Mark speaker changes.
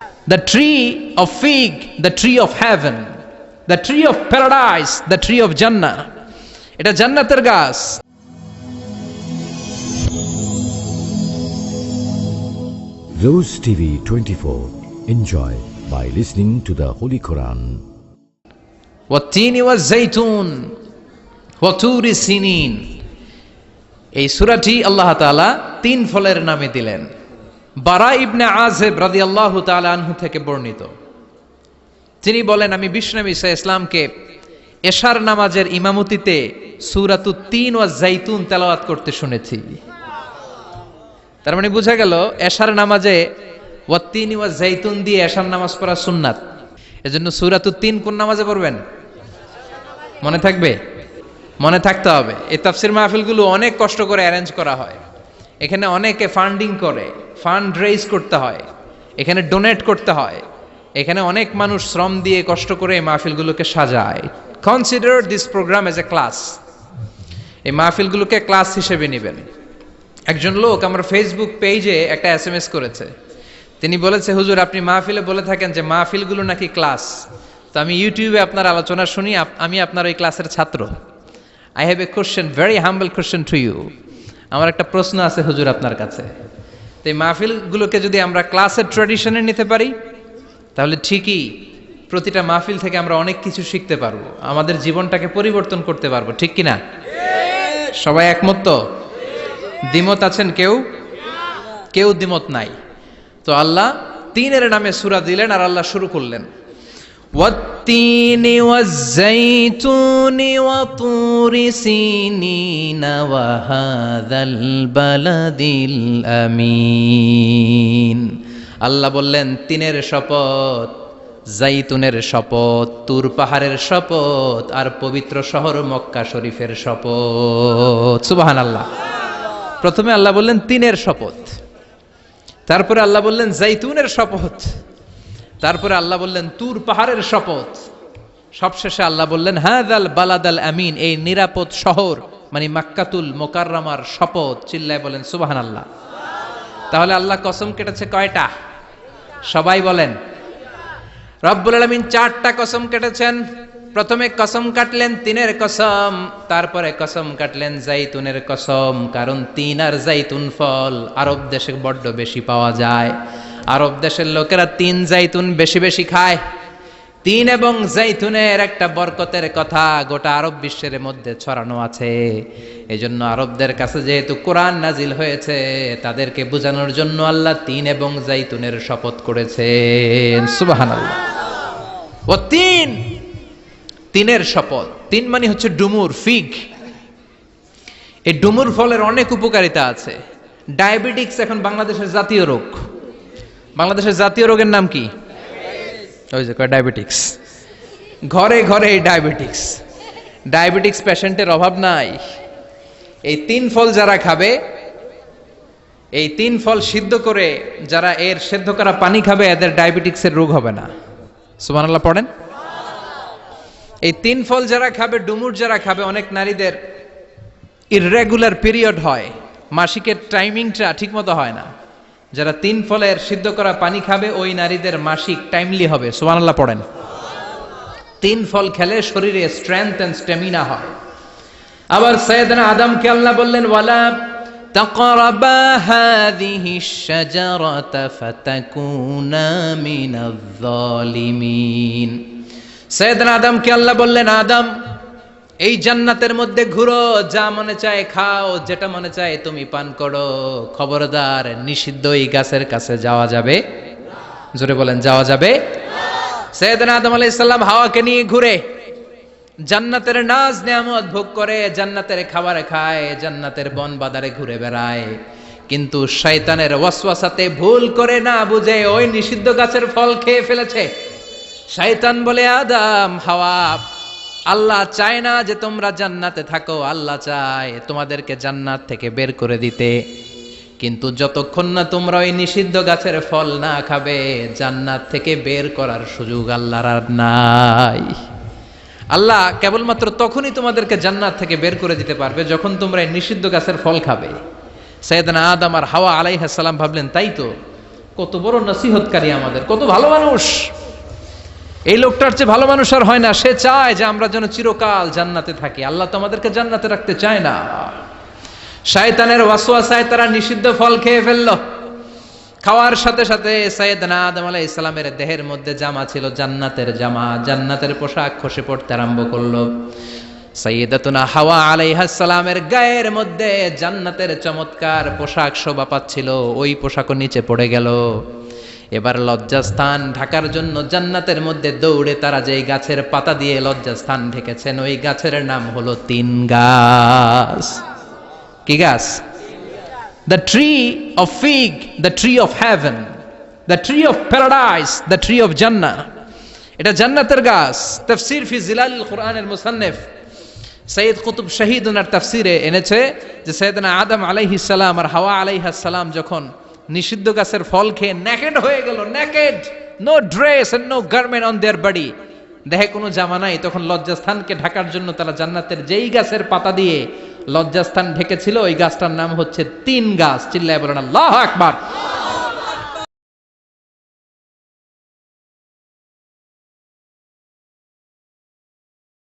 Speaker 1: The tree of fig, the tree of heaven, the tree of paradise, the tree of Jannah. এটা জান্নাতের গাছ।
Speaker 2: Rose TV 24. Enjoy by listening to the Holy Quran.
Speaker 1: ওয়াত্তিনি ওয়াজ-যাইতুন ওয়া তুরি সিনিন। এই সূরাটি আল্লাহ তাআলা তিন ফলের নামে দিলেন। বারা ইবনে আযিব রাদিয়াল্লাহু তাআলা আনহু থেকে বর্ণিত, তিনি বলেন, আমি বিশ্বনবী সাল্লাল্লাহু আলাইহি ওয়াসাল্লামকে এশার নামাজের ইমামতিতে সূরাতুত তিন ওয়াজ-যাইতুন তেলাওয়াত করতে শুনেছি। তার মানে বোঝা গেল এশার নামাজে ওয়াত্তিনি ওয়াজ-যাইতুন দিয়ে এশার নামাজ পড়া সুন্নাত। এজন্য সূরাতুত তিন কোন নামাজে পড়বেন? মনে থাকবে? মনে থাকতে হবে। এই তাফসীর মাহফিলগুলো অনেক কষ্ট করে অ্যারেঞ্জ করা হয়। এখানে অনেকে ফান্ডিং করে, ফান্ড রেইজ করতে হয়, এখানে ডোনেট করতে হয়, এখানে অনেক মানুষ শ্রম দিয়ে কষ্ট করে এই মাহফিলগুলোকে সাজায়। Consider this program as a class. এই মাহফিলগুলোকে ক্লাস হিসেবে নেবেন। একজন লোক আমার ফেসবুক পেজে একটা SMS করেছে। তিনি বলেছে, হুজুর আপনি মাহফিলে বলে থাকেন যে মাহফিলগুলো নাকি ক্লাস, তো আমি ইউটিউবে আপনার আলোচনা শুনি, আমি আপনার ওই ক্লাসের ছাত্র। I have a question, very humble question to you. আমার একটা প্রশ্ন আছে হুজুর আপনার কাছে। তো এই মাহফিলগুলোকে যদি আমরা ক্লাসের ট্র্যাডিশনে নিতে পারি, তাহলে ঠিকই প্রতিটা মাহফিল থেকে আমরা অনেক কিছু শিখতে পারবো, আমাদের জীবনটাকে পরিবর্তন করতে পারবো, ঠিক কিনা? সবাই একমত তো? দ্বিমত আছেন কেউ? কেউ দ্বিমত নাই। তো আল্লাহ তিনের নামে সূরা দিলেন আর আল্লাহ শুরু করলেন, ওয়াত্তিনি ওয়াজ-যাইতুনি ওয়া তুরি সিনিনা ওয়া হাযাল বালাদিল আমিন। আল্লাহ বললেন তিনের শপথ, জাইতুনের শপথ, তুর পাহাড়ের শপথ, আর পবিত্র শহর মক্কা শরীফের শপথ। সুবহানাল্লাহ। প্রথমে আল্লাহ বললেন তিনের শপথ, তারপরে আল্লাহ বললেন জাইতুনের শপথ, তারপরে আল্লাহ বললেন তুর পাহাড়ের শপথ, সবশেষে আল্লাহ বললেন হাযাল বালাদাল আমিন, এই নিরাপদ শহর মানে মক্কাতুল মুকাররমার শপথ। চিল্লায় বলেন সুবহানাল্লাহ। তাহলে আল্লাহ কসম কেটেছে কয়টা? সবাই বলেন। রব্বুল আলামিন চারটা কসম কেটেছেন। প্রথমে কসম কাটলেন তিনের কসম, তারপরে কসম কাটলেন জাইতুনের কসম, কারণ তিন আর জাইতুন ফল আরব দেশে বড্ড বেশি পাওয়া যায়। আরব দেশের লোকেরা তিন জাইতুন বেশি বেশি খায়। তিন এবং জাইতুনের একটা বরকতের কথা গোটা আরব বিশ্বের মধ্যে ছড়ানো আছে। এজন্য আরবদের কাছে যেহেতু কোরআন নাজিল হয়েছে, তাদেরকে বোঝানোর জন্য আল্লাহ তিন এবং জাইতুনের শপথ করেছেন। সুবহানাল্লাহ। ও তিন, তিনের শপথ। তিন মানে হচ্ছে ডুমুর, ফিগ। এই ডুমুর ফলের অনেক উপকারিতা আছে। ডায়াবেটিক্স এখন বাংলাদেশের জাতীয় রোগ। বাংলাদেশের জাতীয় রোগের নাম কি? ওই যে ডায়াবেটিক্স। ঘরে ঘরে এই ডায়াবেটিক্স। ডায়াবেটিক্স পেশেন্টের অভাব নাই। এই তিন ফল যারা খাবে, এই তিন ফল সিদ্ধ করে যারা এর সেদ্ধ করা পানি খাবে, এদের ডায়াবেটিক্সের রোগ হবে না। সুবহানাল্লাহ পড়েন। এই তিন ফল যারা খাবে, ডুমুর যারা খাবে, অনেক নারীদের ইররেগুলার পিরিয়ড হয়, মাসিকের টাইমিংটা ঠিক মতো হয় না। যারা তিন ফলের সিদ্ধ করা পানি খাবে, ওই নারীদের মাসিক টাইমলি হবে। সুবহানাল্লাহ পড়েন। তিন ফল খেলে শরীরে স্ট্রেংথ এন্ড স্ট্যামিনা হয়। আবার সাইয়েদনা আদমকে আল্লাহ বললেন, ওয়ালা তাকরাবা হাযিহিশ শাজারাতা ফাতাকুনা মিনাজ জালিমিন। সাইয়েদনা আদমকে আল্লাহ বললেন, আদম এই জান্নাতের মধ্যে ঘুরো, যা মনে চায় খাও, যেটা মনে চায় তুমি পান করো, খবরদার নিষিদ্ধ এই গাছের কাছে যাওয়া যাবে না। জোরে বলেন, যাওয়া যাবে না। সাইয়েদনা আদম আলাইহিস সালাম হাওয়াকে নিয়ে ঘুরে, জান্নাতের নাজ নেয়ামত ভোগ করে, জান্নাতের খাবার খায়, জান্নাতের বন বাদারে ঘুরে বেড়ায়, কিন্তু শয়তানের ওয়াসওয়াসাতে ভুল করে না বুঝে ওই নিষিদ্ধ গাছের ফল খেয়ে ফেলেছে। শয়তান বলে, আদম, হাওয়া, আল্লাহ চায় না যে তোমরা জান্নাতে থাকো, আল্লাহ চায় তোমাদেরকে জান্নাত থেকে বের করে দিতে, কিন্তু যতক্ষণ না তোমরা ওই নিষিদ্ধ গাছের ফল না খাবে, জান্নাত থেকে বের করার সুযোগ আল্লাহর আর নাই। আল্লাহ কেবলমাত্র তখনই তোমাদেরকে জান্নাত থেকে বের করে দিতে পারবে যখন তোমরা এই নিষিদ্ধ গাছের ফল খাবে। সাইয়েদনা আদম আর হাওয়া আলাইহিস সালাম ভাবলেন, তাই তো, কত বড় নসিহতকারী আমাদের, কত ভালো মানুষ। এই লোকটার চেয়ে ভালো মানুষ আর হয় না। সে চায় যে আমরা যেন চিরকাল জান্নাতে থাকি। আল্লাহ তো আমাদেরকে জান্নাতে রাখতে চায় না। শয়তানের ওয়াসওয়াসায় তারা নিষিদ্ধ ফল খেয়ে ফেললো। খাওয়ার সাথে সাথে সাইয়েদনা আদম আলাইহিস সালামের দেহের মধ্যে জামা ছিল জান্নাতের জামা, জান্নাতের পোশাক খসে পড়তে আরম্ভ করলো। সাইয়েদাতুনা হাওয়া আলাইহাস সালামের গায়ের মধ্যে জান্নাতের চমৎকার পোশাক শোভা পাচ্ছিল, ওই পোশাকও নিচে পড়ে গেল। এবার লজ্জাস্থান ঢাকার জন্য জান্নাতের মধ্যে দৌড়ে তারা যেই গাছের পাতা দিয়ে লজ্জাস্থান ঢেকেছেন, ওই গাছের নাম হলো তিন গাছ। কি গাছ? The tree of fig, the tree of heaven, the tree of paradise, the tree of Jannah. এটা জান্নাতের গাছ। তাফসীর ফি জিলালিল কুরআনের মুসান্নিফ সৈয়দ কুতুব শহীদ ওনার তাফসীরে এনেছে যে সাইয়েদনা আদম আলাইহিস সালাম আর হাওয়া আলাইহাস সালাম যখন নিষিদ্ধ গাছের ফল খেয়ে নেকেড হয়ে গেল, naked, no dress and no garment on their body, দেহে কোনো জামা নাই, তখন লজ্জাস্থানকে ঢাকার জন্য তারা জান্নাতের যেই গাছের পাতা দিয়ে লজ্জাস্থান ঢেকেছিল, ওই গাছটার নাম হচ্ছে তিন গাছ। চিল্লায় বলেন আল্লাহু আকবার।